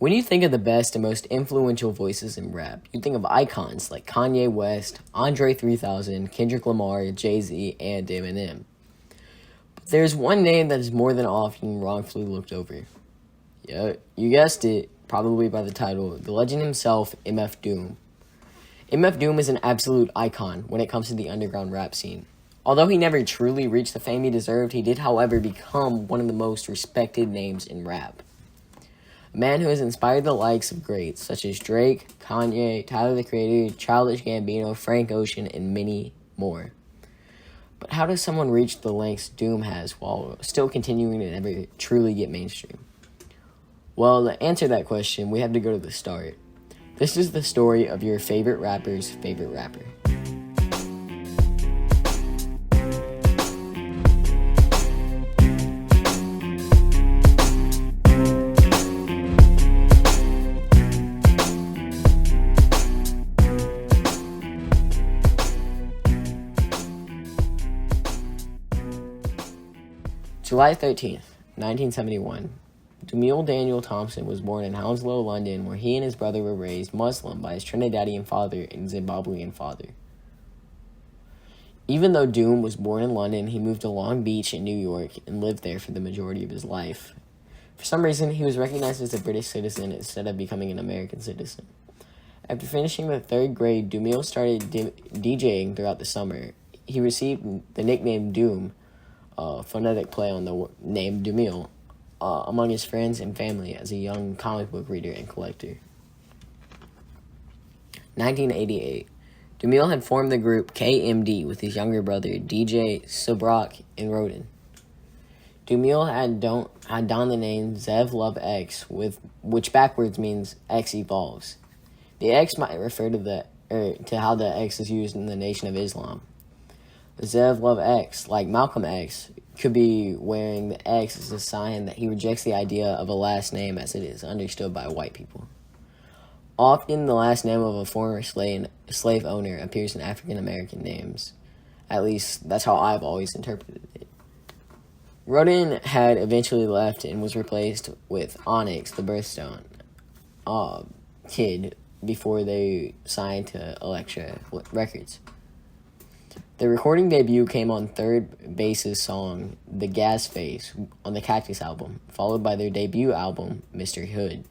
When you think of the best and most influential voices in rap, you think of icons like Kanye West, Andre 3000, Kendrick Lamar, Jay-Z, and Eminem. But there's one name that is more than often wrongfully looked over. Yeah, you guessed it, probably by the title, the legend himself, MF Doom. MF Doom is an absolute icon when it comes to the underground rap scene. Although he never truly reached the fame he deserved, he did, however, become one of the most respected names in rap. A man who has inspired the likes of greats such as Drake, Kanye, Tyler the Creator, Childish Gambino, Frank Ocean, and many more. But how does someone reach the lengths Doom has while still continuing to never truly get mainstream? Well, to answer that question, we have to go to the start. This is the story of your favorite rapper's favorite rapper. July 13th, 1971. Jamil Daniel Thompson was born in Hounslow, London, where he and his brother were raised Muslim by his Trinidadian father and Zimbabwean father. Even though Doom was born in London, he moved to Long Beach in New York and lived there for the majority of his life. For some reason, he was recognized as a British citizen instead of becoming an American citizen. After finishing the 3rd grade, Jamil started DJing throughout the summer. He received the nickname Doom, a phonetic play on the name Jamil, among his friends and family as a young comic book reader and collector. 1988. Jamil had formed the group KMD with his younger brother DJ Subrock and Rodin. Jamil had donned the name Zev Love X, which backwards means X evolves. The X might refer to how the X is used in the Nation of Islam. Zev Love X, like Malcolm X, could be wearing the X as a sign that he rejects the idea of a last name as it is understood by white people. Often, the last name of a former slave owner appears in African American names. At least, that's how I've always interpreted it. Rodin had eventually left and was replaced with Onyx, the birthstone kid, before they signed to Elektra Records. The recording debut came on 3rd Bass's song, The Gas Face, on the Cactus album, followed by their debut album, Mr. Hood.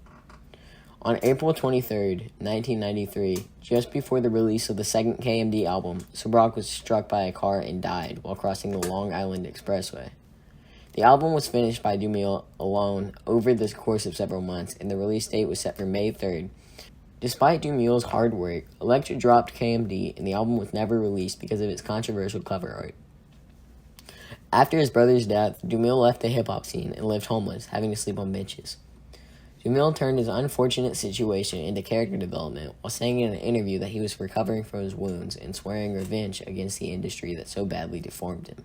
On April 23rd, 1993, just before the release of the 2nd KMD album, Subrock was struck by a car and died while crossing the Long Island Expressway. The album was finished by Jamil alone over the course of several months, and the release date was set for May 3rd. Despite Jamil's hard work, Elektra dropped KMD, and the album was never released because of its controversial cover art. After his brother's death, Jamil left the hip-hop scene and lived homeless, having to sleep on benches. Jamil turned his unfortunate situation into character development while saying in an interview that he was recovering from his wounds and swearing revenge against the industry that so badly deformed him.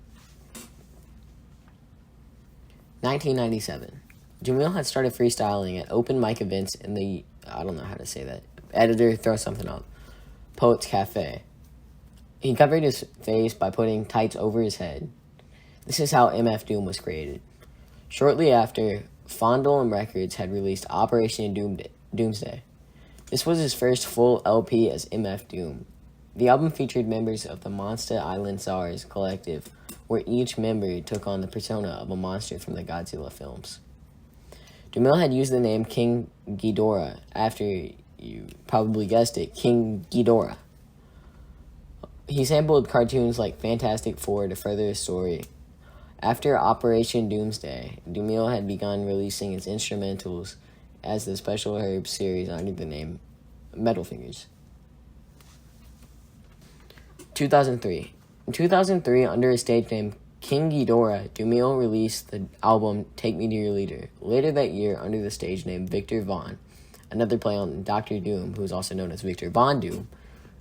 1997. Jamil had started freestyling at open mic events in the, I don't know how to say that, editor, throw something up, Poets Cafe. He covered his face by putting tights over his head. This is how MF Doom was created. Shortly after, Fondle Records had released Operation Doomsday. This was his first full LP as MF Doom. The album featured members of the Monster Island Czars collective, where each member took on the persona of a monster from the Godzilla films. Jamil had used the name King Ghidorah after, you probably guessed it, King Ghidorah. He sampled cartoons like Fantastic Four to further his story. After Operation Doomsday, Jamil had begun releasing his instrumentals as the Special Herbs series under the name Metal Fingers. 2003. In 2003, under his stage name King Ghidorah, Jamil released the album Take Me to Your Leader. Later that year, under the stage name Victor Von, another play on Dr. Doom, who is also known as Victor Von Doom,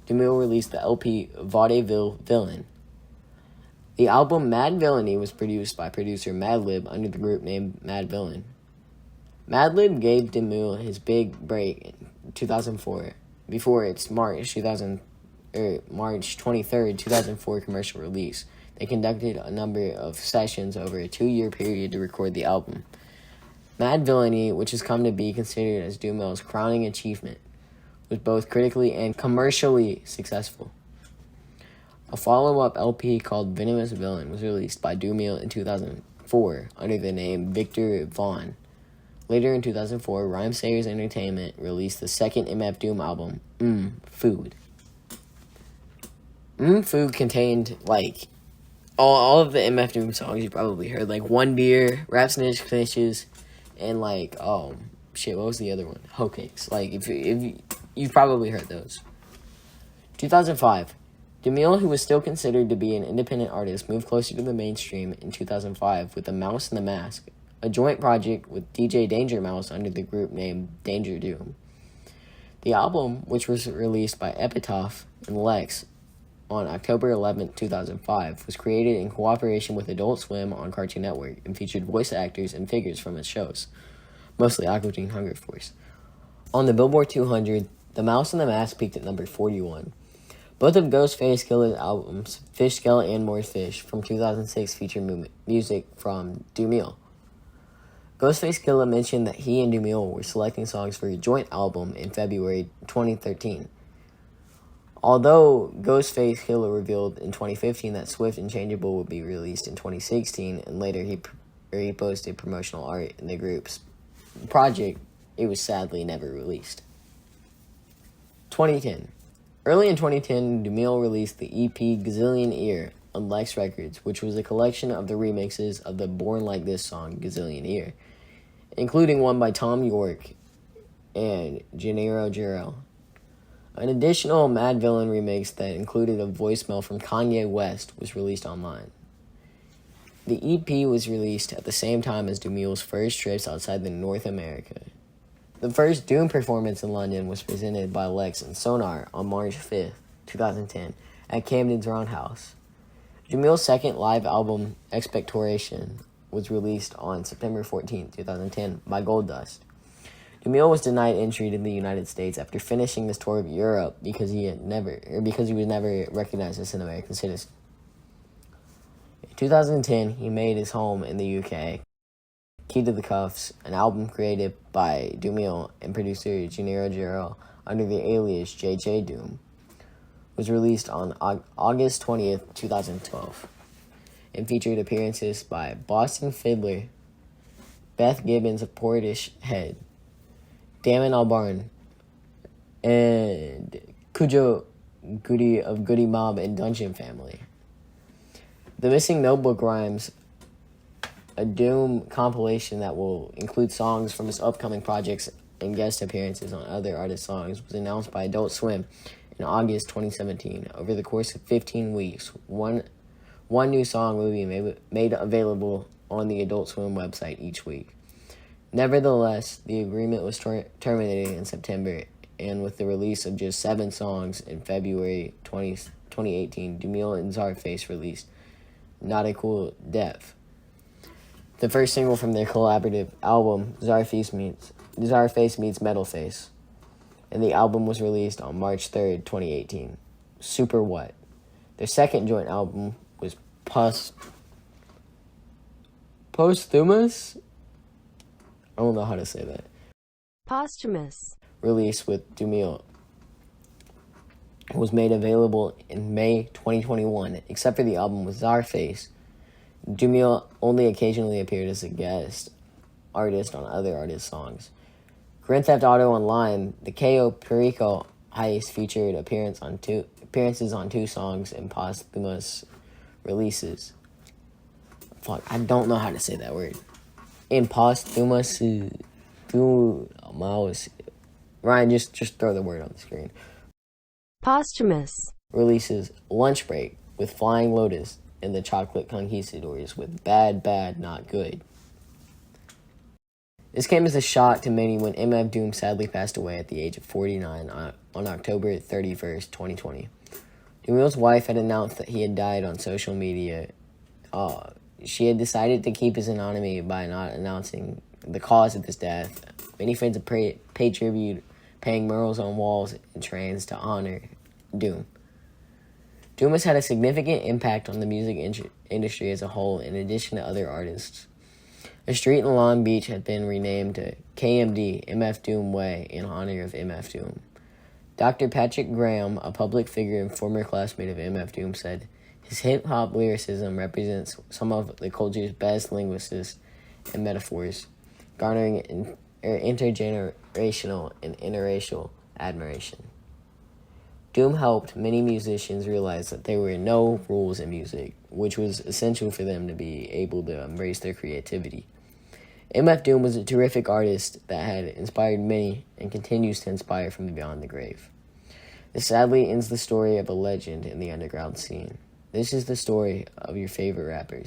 Jamil released the LP Vaudeville Villain. The album Mad Villainy was produced by producer Madlib under the group name Mad Villain. Madlib gave Jamil his big break in 2004, before its March 23rd, 2004 commercial release. They conducted a number of sessions over a 2-year period to record the album. Mad Villainy, which has come to be considered as Doomill's crowning achievement, was both critically and commercially successful. A follow-up LP called Venomous Villain was released by Doomill in 2004 under the name Victor Vaughn. Later in 2004, Rhymesayers Entertainment released the second MF Doom album, Food. Food contained, all of the MF Doom songs you probably heard, like One Beer, Rap Snitch Snitches, and what was the other one? Hoe Cakes. If you've probably heard those. 2005. Doomill, who was still considered to be an independent artist, moved closer to the mainstream in 2005 with The Mouse and the Mask, a joint project with DJ Danger Mouse under the group name Danger Doom. The album, which was released by Epitaph and Lex on October 11, 2005, was created in cooperation with Adult Swim on Cartoon Network and featured voice actors and figures from its shows, mostly Aqua Teen Hunger Force. On the Billboard 200, The Mouse and the Mask peaked at number 41. Both of Ghostface Killer's albums, Fish, Skeleton, and More Fish, from 2006 feature music from Doomill. Ghostface Killah mentioned that he and Doomill were selecting songs for a joint album in February 2013. Although Ghostface Killah revealed in 2015 that Swift and Changeable would be released in 2016, and later he posted promotional art in the group's project, it was sadly never released. 2010. Early in 2010, Doomill released the EP Gazillion Ear on Lex Records, which was a collection of the remixes of the Born Like This song, Gazillion Ear, including one by Tom York and Gennaro Jarrell. An additional Mad Villain remix that included a voicemail from Kanye West was released online. The EP was released at the same time as Doomill's first trips outside the North America. The first Doom performance in London was presented by Lex and Sonar on March 5th, 2010, at Camden's Roundhouse. Doomill's second live album, Expectoration, was released on September 14, 2010, by Goldust. Doomill was denied entry to the United States after finishing this tour of Europe because he was never recognized as an American citizen. In 2010, he made his home in the UK. Key to the Cuffs, an album created by Doomill and producer Gennaro Jarrell under the alias JJ Doom, was released on August 20th, 2012, and featured appearances by Boston Fiddler, Beth Gibbons of Portishead, Damon Albarn, and Cujo Goody of Goody Mob and Dungeon Family. The Missing Notebook Rhymes, a Doom compilation that will include songs from his upcoming projects and guest appearances on other artists' songs, was announced by Adult Swim in August 2017. Over the course of 15 weeks, one new song will be made available on the Adult Swim website each week. Nevertheless, the agreement was terminated in September, and with the release of just 7 songs in February 2018, Doomill and Czarface released Not a Cool Death, the first single from their collaborative album, Czarface Meets Metalface, and the album was released on March 3rd, 2018. Super What? Their second joint album was Posthumas? I don't know how to say that. Posthumous. Released with Doomill. Was made available in May 2021. Except for the album with Czarface, Doomill only occasionally appeared as a guest artist on other artists' songs. Grand Theft Auto Online, the Cayo Perico heist featured appearances on 2 songs and posthumous releases. Fuck, I don't know how to say that word. In posthumous, Ryan, just throw the word on the screen. Posthumous. Releases Lunch Break with Flying Lotus and the Chocolate Conquistadors with Bad Bad Not Good. This came as a shock to many when MF Doom sadly passed away at the age of 49 on October 31st, 2020. Doomill's wife had announced that he had died on social media. She had decided to keep his anonymity by not announcing the cause of his death. Many fans have paid tribute, paying murals on walls and trains to honor Doom. Doom has had a significant impact on the music industry as a whole, in addition to other artists. A street in Long Beach had been renamed to KMD MF Doom Way in honor of MF Doom. Dr. Patrick Graham, a public figure and former classmate of MF Doom, said, "His hip-hop lyricism represents some of the culture's best linguistics and metaphors, garnering intergenerational and interracial admiration." Doom helped many musicians realize that there were no rules in music, which was essential for them to be able to embrace their creativity. MF Doom was a terrific artist that had inspired many and continues to inspire from beyond the grave. This sadly ends the story of a legend in the underground scene. This is the story of your favorite rapper.